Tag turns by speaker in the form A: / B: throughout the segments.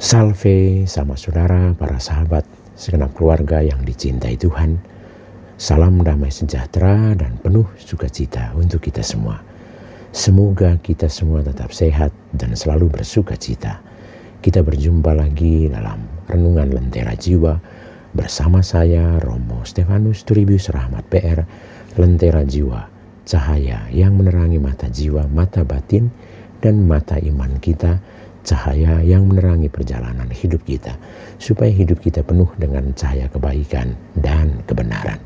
A: Salve sama saudara, para sahabat, segenap keluarga yang dicintai Tuhan. Salam damai sejahtera dan penuh sukacita untuk kita semua. Semoga kita semua tetap sehat dan selalu bersukacita. Kita berjumpa lagi dalam Renungan Lentera Jiwa bersama saya Romo Stefanus Turibius Rahmat PR. Lentera Jiwa, cahaya yang menerangi mata jiwa, mata batin, dan mata iman kita, cahaya yang menerangi perjalanan hidup kita, supaya hidup kita penuh dengan cahaya kebaikan dan kebenaran.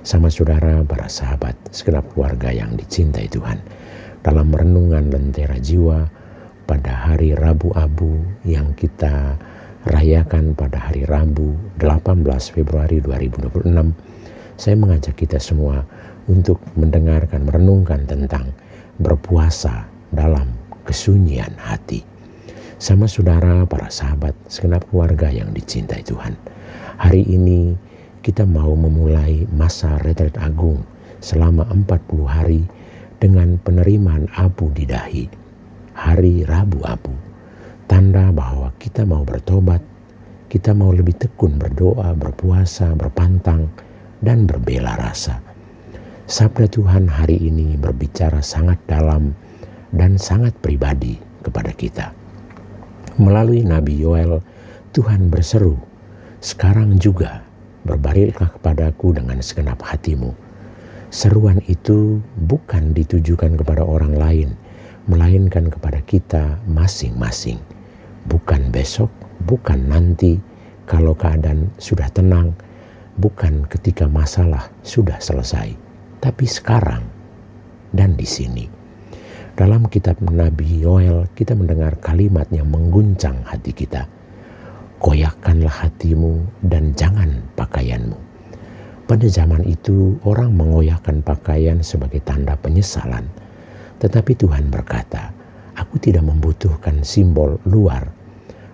A: Sama saudara, para sahabat, segenap keluarga yang dicintai Tuhan, dalam renungan Lentera Jiwa pada hari Rabu Abu yang kita rayakan pada hari Rabu 18 Februari 2026, saya mengajak kita semua untuk mendengarkan, merenungkan tentang berpuasa dalam kesunyian hati. Sama saudara, para sahabat, segenap keluarga yang dicintai Tuhan. Hari ini kita mau memulai masa retret agung selama 40 hari dengan penerimaan abu di dahi. Hari Rabu Abu, tanda bahwa kita mau bertobat, kita mau lebih tekun berdoa, berpuasa, berpantang, dan berbela rasa. Sabda Tuhan hari ini berbicara sangat dalam dan sangat pribadi kepada kita. Melalui Nabi Yoel, Tuhan berseru, "Sekarang juga berbarilkah kepadaku dengan segenap hatimu." Seruan itu bukan ditujukan kepada orang lain, melainkan kepada kita masing-masing. Bukan besok, bukan nanti, kalau keadaan sudah tenang, bukan ketika masalah sudah selesai, tapi sekarang dan di sini. Dalam kitab Nabi Yoel, kita mendengar kalimat yang mengguncang hati kita. "Koyakkanlah hatimu dan jangan pakaianmu." Pada zaman itu, orang mengoyakkan pakaian sebagai tanda penyesalan. Tetapi Tuhan berkata, "Aku tidak membutuhkan simbol luar.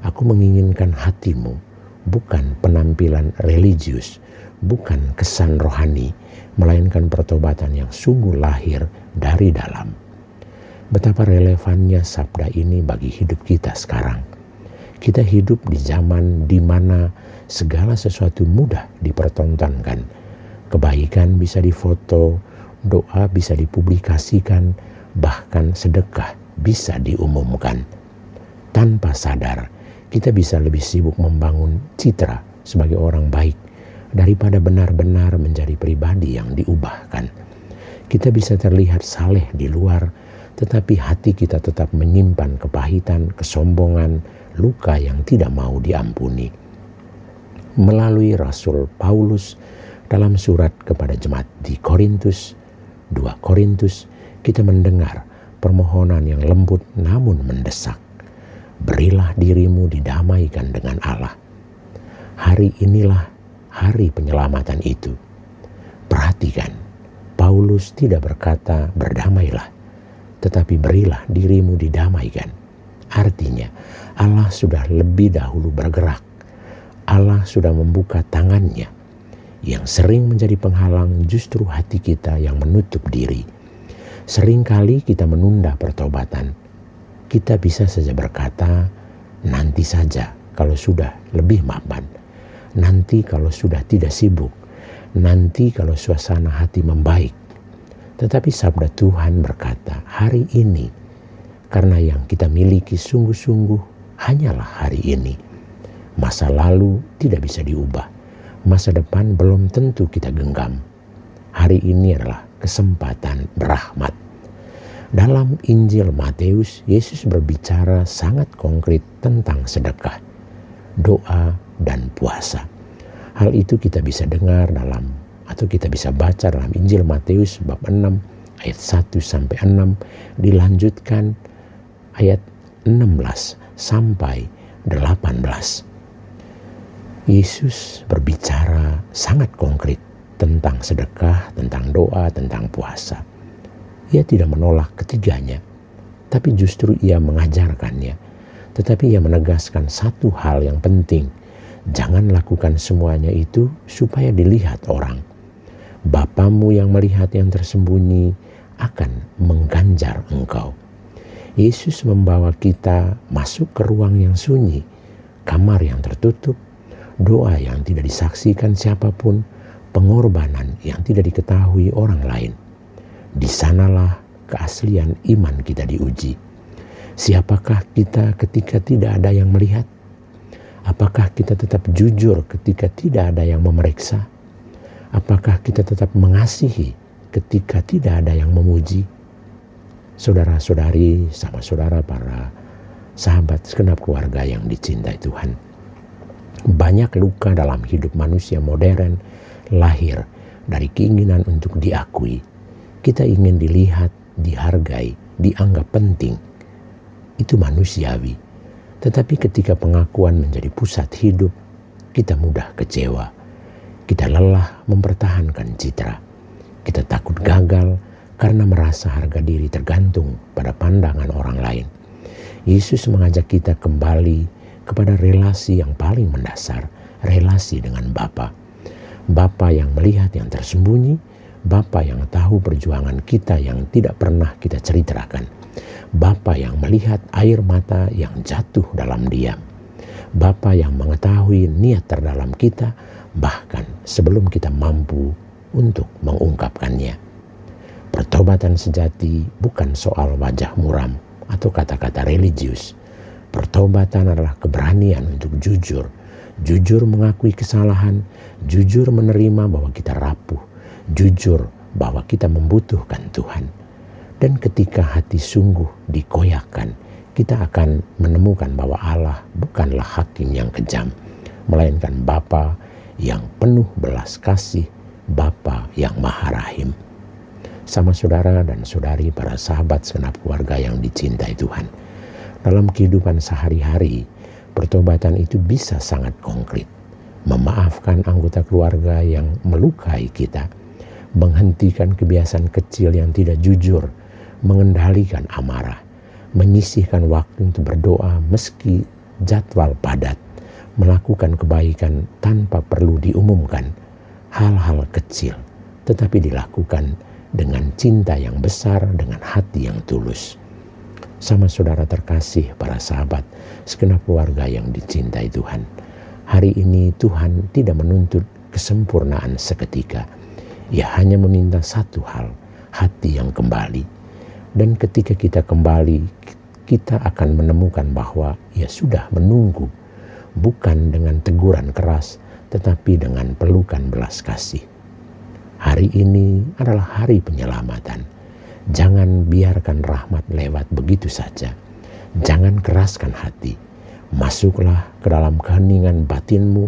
A: Aku menginginkan hatimu, bukan penampilan religius, bukan kesan rohani, melainkan pertobatan yang sungguh lahir dari dalam." Betapa relevannya sabda ini bagi hidup kita sekarang. Kita hidup di zaman di mana segala sesuatu mudah dipertontonkan. Kebaikan bisa difoto, doa bisa dipublikasikan, bahkan sedekah bisa diumumkan. Tanpa sadar, kita bisa lebih sibuk membangun citra sebagai orang baik daripada benar-benar menjadi pribadi yang diubahkan. Kita bisa terlihat saleh di luar, tetapi hati kita tetap menyimpan kepahitan, kesombongan, luka yang tidak mau diampuni. Melalui Rasul Paulus dalam surat kepada jemaat di Korintus, 2 Korintus, kita mendengar permohonan yang lembut namun mendesak. "Berilah dirimu didamaikan dengan Allah." Hari inilah hari penyelamatan itu. Perhatikan, Paulus tidak berkata berdamailah, tetapi berilah dirimu didamaikan. Artinya, Allah sudah lebih dahulu bergerak. Allah sudah membuka tangannya. Yang sering menjadi penghalang justru hati kita yang menutup diri. Seringkali kita menunda pertobatan. Kita bisa saja berkata, "Nanti saja kalau sudah lebih mapan. Nanti kalau sudah tidak sibuk. Nanti kalau suasana hati membaik." Tetapi sabda Tuhan berkata, hari ini, karena yang kita miliki sungguh-sungguh hanyalah hari ini. Masa lalu tidak bisa diubah. Masa depan belum tentu kita genggam. Hari ini adalah kesempatan berahmat. Dalam Injil Matius, Yesus berbicara sangat konkret tentang sedekah, doa, dan puasa. Hal itu kita bisa dengar atau kita bisa baca dalam Injil Matius bab 6 ayat 1-6, dilanjutkan ayat 16 sampai 18. Yesus berbicara sangat konkret tentang sedekah, tentang doa, tentang puasa. Ia tidak menolak ketiganya, tapi justru ia mengajarkannya. Tetapi ia menegaskan satu hal yang penting, jangan lakukan semuanya itu supaya dilihat orang. Bapamu yang melihat yang tersembunyi akan mengganjar engkau. Yesus membawa kita masuk ke ruang yang sunyi, kamar yang tertutup, doa yang tidak disaksikan siapapun, pengorbanan yang tidak diketahui orang lain. Di sanalah keaslian iman kita diuji. Siapakah kita ketika tidak ada yang melihat? Apakah kita tetap jujur ketika tidak ada yang memeriksa? Apakah kita tetap mengasihi ketika tidak ada yang memuji? Saudara-saudari sama saudara para sahabat segenap keluarga yang dicintai Tuhan. Banyak luka dalam hidup manusia modern lahir dari keinginan untuk diakui. Kita ingin dilihat, dihargai, dianggap penting. Itu manusiawi. Tetapi ketika pengakuan menjadi pusat hidup, kita mudah kecewa. Kita lelah mempertahankan citra. Kita takut gagal karena merasa harga diri tergantung pada pandangan orang lain. Yesus mengajak kita kembali kepada relasi yang paling mendasar, relasi dengan Bapa. Bapa yang melihat yang tersembunyi, Bapa yang tahu perjuangan kita yang tidak pernah kita ceritakan. Bapa yang melihat air mata yang jatuh dalam diam. Bapa yang mengetahui niat terdalam kita bahkan sebelum kita mampu untuk mengungkapkannya. Pertobatan sejati bukan soal wajah muram atau kata-kata religius. Pertobatan adalah keberanian untuk jujur. Jujur mengakui kesalahan, jujur menerima bahwa kita rapuh, jujur bahwa kita membutuhkan Tuhan. Dan ketika hati sungguh dikoyakkan, kita akan menemukan bahwa Allah bukanlah hakim yang kejam, melainkan Bapa yang penuh belas kasih, Bapa yang maha rahim. Sama saudara dan saudari para sahabat segenap keluarga yang dicintai Tuhan. Dalam kehidupan sehari-hari, pertobatan itu bisa sangat konkret. Memaafkan anggota keluarga yang melukai kita, menghentikan kebiasaan kecil yang tidak jujur, mengendalikan amarah, menyisihkan waktu untuk berdoa meski jadwal padat, melakukan kebaikan tanpa perlu diumumkan. Hal-hal kecil tetapi dilakukan dengan cinta yang besar, dengan hati yang tulus. Sama saudara terkasih para sahabat segenap keluarga yang dicintai Tuhan. Hari ini Tuhan tidak menuntut kesempurnaan seketika. Ia hanya meminta satu hal, hati yang kembali. Dan ketika kita kembali, kita akan menemukan bahwa Ia sudah menunggu, bukan dengan teguran keras, tetapi dengan pelukan belas kasih. Hari ini adalah hari penyelamatan. Jangan biarkan rahmat lewat begitu saja. Jangan keraskan hati. Masuklah ke dalam keheningan batinmu,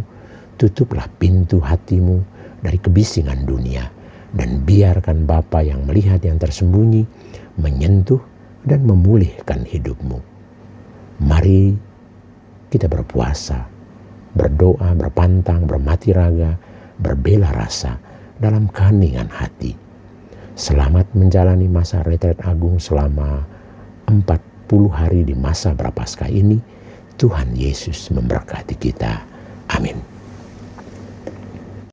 A: tutuplah pintu hatimu dari kebisingan dunia, dan biarkan Bapa yang melihat yang tersembunyi menyentuh dan memulihkan hidupmu. Mari kita berpuasa, berdoa, berpantang, bermati raga, berbela rasa dalam keheningan hati. Selamat menjalani masa retret agung selama 40 hari di masa Prapaskah ini. Tuhan Yesus memberkati kita. Amin.